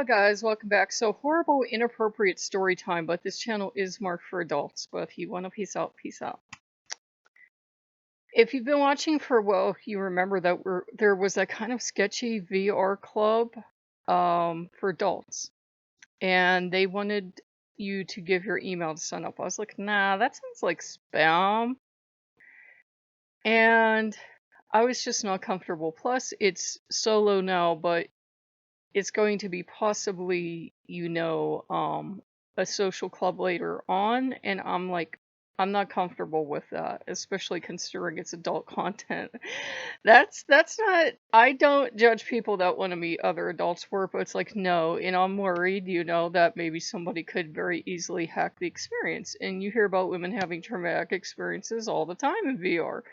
Hello guys, welcome back. So horrible, inappropriate story time, but this channel is marked for adults. But if you want to peace out, peace out. If you've been watching for a while, you remember that there was a kind of sketchy VR club for adults. And they wanted you to give your email to sign up. I was like, nah, that sounds like spam. And I was just not comfortable. Plus, it's solo now, but it's going to be possibly, a social club later on, and I'm like, I'm not comfortable with that, especially considering it's adult content. That's not, I don't judge people that want to meet other adults for it, but it's like, no, and I'm worried, that maybe somebody could very easily hack the experience. And you hear about women having traumatic experiences all the time in VR.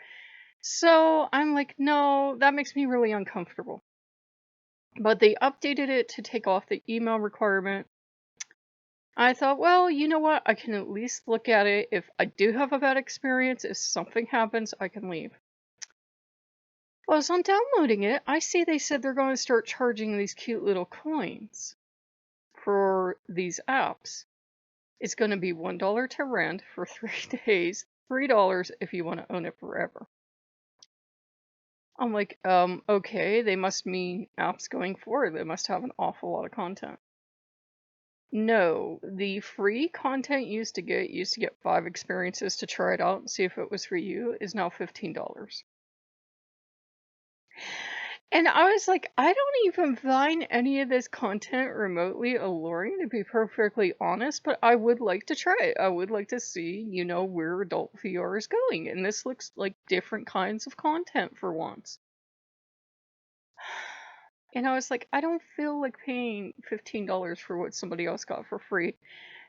So I'm like, no, that makes me really uncomfortable. But they updated it to take off the email requirement. I thought, well, you know what? I can at least look at it. If I do have a bad experience, if something happens, I can leave. Well, as I'm downloading it, I see they said they're going to start charging these cute little coins for these apps. It's going to be $1 to rent for 3 days, $3 if you want to own it forever. I'm like, okay, they must mean apps going forward. They must have an awful lot of content. No, the free content used to get 5 experiences to try it out and see if it was for you, is now $15. And I was like, I don't even find any of this content remotely alluring, to be perfectly honest, but I would like to try it. I would like to see, where adult VR is going. And this looks like different kinds of content for once. And I was like, I don't feel like paying $15 for what somebody else got for free.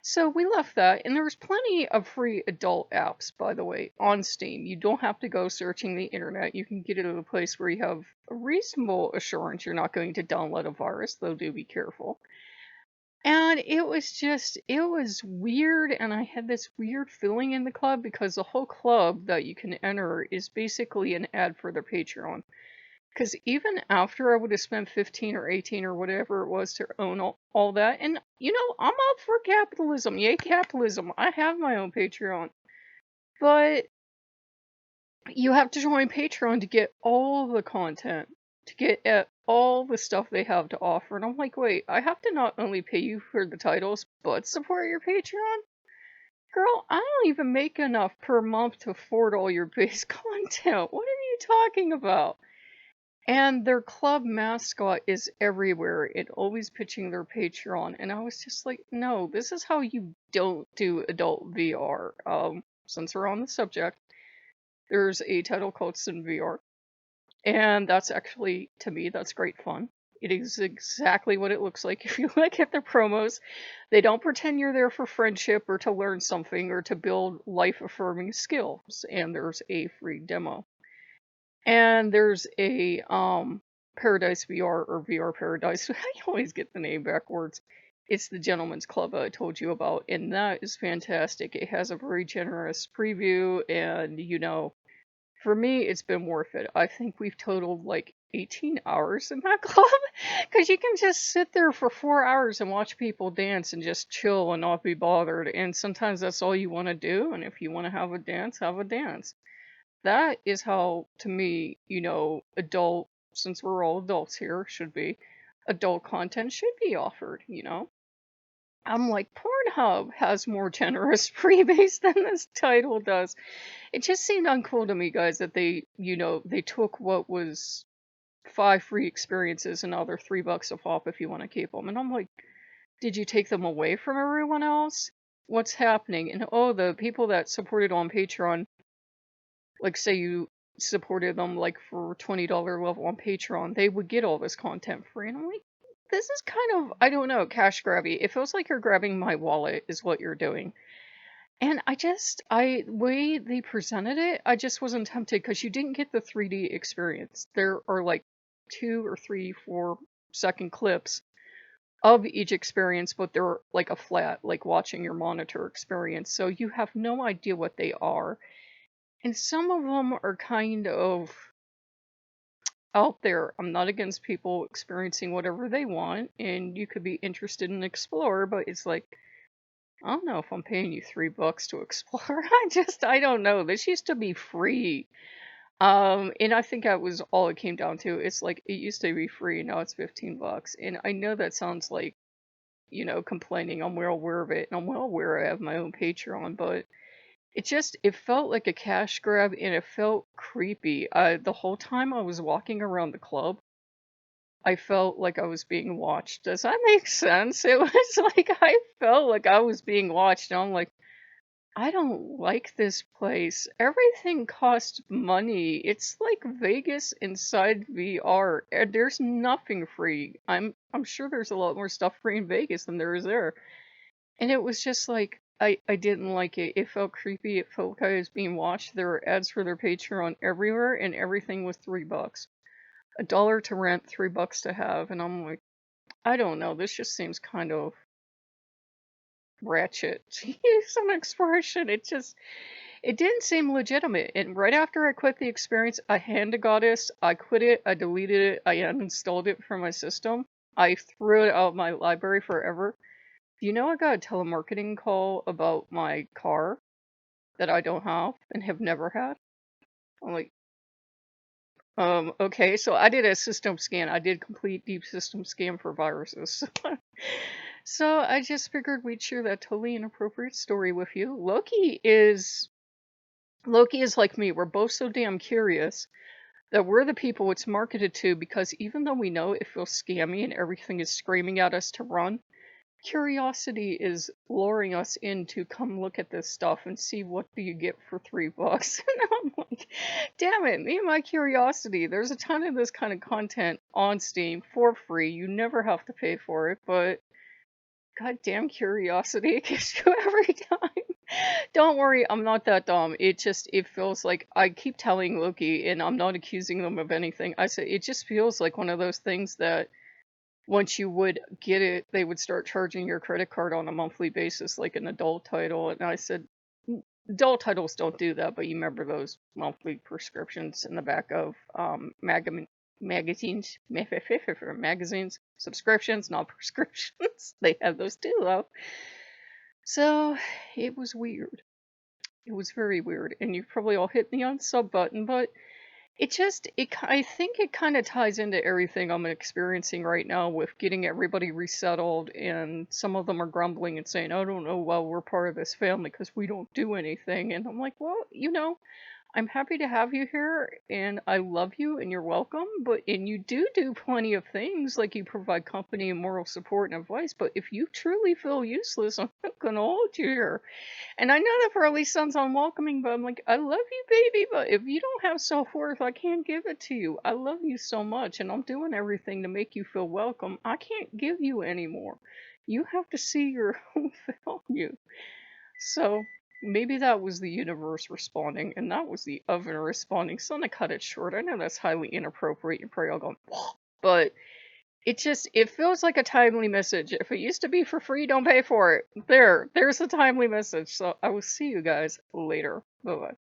So we left that, and there's plenty of free adult apps, by the way, on Steam. You don't have to go searching the internet. You can get it at a place where you have a reasonable assurance you're not going to download a virus, though do be careful. And it was weird, and I had this weird feeling in the club because the whole club that you can enter is basically an ad for their Patreon. Because even after I would have spent 15 or 18 or whatever it was to own all that, and I'm all for capitalism. Yay, capitalism. I have my own Patreon. But you have to join Patreon to get all the content, to get at all the stuff they have to offer. And I'm like, wait, I have to not only pay you for the titles, but support your Patreon? Girl, I don't even make enough per month to afford all your base content. What are you talking about? And their club mascot is everywhere and always pitching their Patreon. And I was just like, no, this is how you don't do adult VR. Since we're on the subject, there's a title called Sin VR. And that's actually, to me, that's great fun. It is exactly what it looks like if you look at the promos. They don't pretend you're there for friendship or to learn something or to build life-affirming skills. And there's a free demo. And there's a Paradise VR or VR Paradise. I always get the name backwards. It's the Gentleman's Club I told you about, and that is fantastic. It has a very generous preview, and for me, it's been worth it. I think we've totaled like 18 hours in that club because you can just sit there for 4 hours and watch people dance and just chill and not be bothered. And sometimes that's all you want to do. And if you want to have a dance, have a dance. That is how, to me, adult, since we're all adults here, should be, adult content should be offered. I'm like, Pornhub has more generous freebase than this title does. It just seemed uncool to me, guys, that they took what was 5 free experiences and now they're $3 a pop if you want to keep them. And I'm like, did you take them away from everyone else? What's happening? And oh, the people that supported on Patreon, like say you supported them like for $20 level on Patreon, they would get all this content free. And I'm like, this is kind of, I don't know, cash grabby. It feels like you're grabbing my wallet is what you're doing. And way they presented it, I just wasn't tempted because you didn't get the 3D experience. There are like 2 or 3, 4 second clips of each experience, but they're like a flat, like watching your monitor experience. So you have no idea what they are. And some of them are kind of out there. I'm not against people experiencing whatever they want, and you could be interested in explore, but it's like, I don't know if I'm paying you $3 to explore. I don't know. This used to be free. And I think that was all it came down to. It's like it used to be free, now it's $15. And I know that sounds like, complaining. I'm well aware of it, and I'm well aware I have my own Patreon, but it felt like a cash grab, and it felt creepy. The whole time I was walking around the club, I felt like I was being watched. Does that make sense? It was like I felt like I was being watched, and I'm like, I don't like this place. Everything costs money. It's like Vegas inside VR. And there's nothing free. I'm sure there's a lot more stuff free in Vegas than there is there. And it was just like I didn't like it. It felt creepy. It felt like I was being watched. There were ads for their Patreon everywhere, and everything was $3. $1 to rent, $3 to have, and I'm like, I don't know. This just seems kind of ratchet, to use an expression. It didn't seem legitimate. And right after I quit the experience, I hand to Goddess. I quit it. I deleted it. I uninstalled it from my system. I threw it out of my library forever. You know, I got a telemarketing call about my car that I don't have and have never had. I'm like, okay, so I did a system scan. I did complete deep system scan for viruses. So I just figured we'd share that totally inappropriate story with you. Loki is like me. We're both so damn curious that we're the people it's marketed to, because even though we know it feels scammy and everything is screaming at us to run, curiosity is luring us in to come look at this stuff and see what do you get for $3. And I'm like, damn it, me and my curiosity. There's a ton of this kind of content on Steam for free. You never have to pay for it, but goddamn curiosity gets you every time. Don't worry, I'm not that dumb. It feels like I keep telling Loki, and I'm not accusing them of anything. I say it just feels like one of those things that once you would get it, they would start charging your credit card on a monthly basis, like an adult title. And I said, adult titles don't do that, but you remember those monthly prescriptions in the back of magazines, magazines, subscriptions, not prescriptions. They have those too, though. So it was weird. It was very weird, and you probably all hit the unsub button, but I think it kind of ties into everything I'm experiencing right now with getting everybody resettled, and some of them are grumbling and saying, I don't know, well, we're part of this family because we don't do anything. And I'm like, well, I'm happy to have you here, and I love you, and you're welcome. And you do plenty of things, like you provide company and moral support and advice. But if you truly feel useless, I'm not gonna hold you here. And I know that probably sounds unwelcoming, but I'm like, I love you, baby. But if you don't have self worth, I can't give it to you. I love you so much, and I'm doing everything to make you feel welcome. I can't give you any more. You have to see your own value. So maybe that was the universe responding, and that was the oven responding. So I'm gonna cut it short. I know that's highly inappropriate. You're probably all going, but it feels like a timely message. If it used to be for free, don't pay for it. There's a timely message. So I will see you guys later. Bye bye.